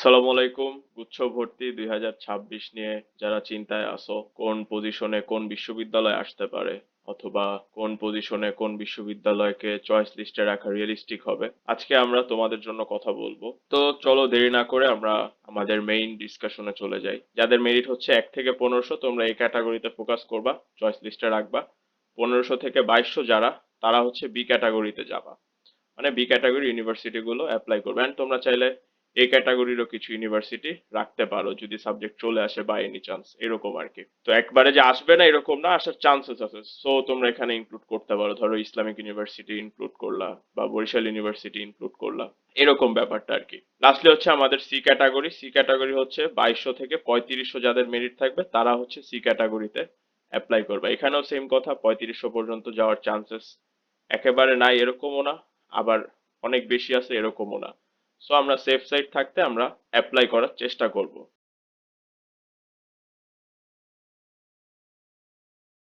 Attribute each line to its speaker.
Speaker 1: আসসালামু আলাইকুম। গুচ্ছ ভর্তি 2026 নিয়ে যারা চিন্তায় আছো, কোন পজিশনে কোন বিশ্ববিদ্যালয় আসতে পারে অথবা কোন পজিশনে কোন বিশ্ববিদ্যালয়কে চয়েস লিস্টে রাখা রিয়েলিস্টিক হবে, আজকে আমরা তোমাদের জন্য কথা বলবো। তো চলো দেরি না করে আমরা আমাদের মেইন ডিসকাশনে চলে যাই। যাদের মেরিট হচ্ছে 1 থেকে 1500, তোমরা এই ক্যাটাগরিতে ফোকাস করবা, চয়েস লিস্টে রাখবা। 1500 থেকে 2200 যারা, তারা হচ্ছে বি ক্যাটাগরিতে যাবা, মানে বি ক্যাটাগরি ইউনিভার্সিটি গুলো অ্যাপ্লাই করবে। এন্ড তোমরা চাইলে এ ক্যাটাগরিরও কিছু ইউনিভার্সিটি রাখতে পারো যদি সাবজেক্ট চলে আসে বাই এনি চান্স, এরকম আর কি। তো একবারে যে আসবে না এরকম না, আসার চান্সেস আছে, সো তোমরা এখানে ইনক্লুড করতে পারো। ধরো ইসলামিক ইউনিভার্সিটি ইনক্লুড করলা বা বরিশাল ইউনিভার্সিটি ইনক্লুড করলা, এরকম ব্যাপারটা আর কি। লাস্টলি হচ্ছে আমাদের সি ক্যাটাগরি। সি ক্যাটাগরি হচ্ছে 2200 থেকে 3500 যাদের মেরিট থাকবে তারা হচ্ছে সি ক্যাটাগরিতে অ্যাপ্লাই করবে। এখানেও সেম কথা, 3500 পর্যন্ত যাওয়ার চান্সেস একেবারে নাই এরকমও না, আবার অনেক বেশি আছে এরকমও না। সো আমরা সেফ সাইড থাকতে আমরা অ্যাপ্লাই করার চেষ্টা করব।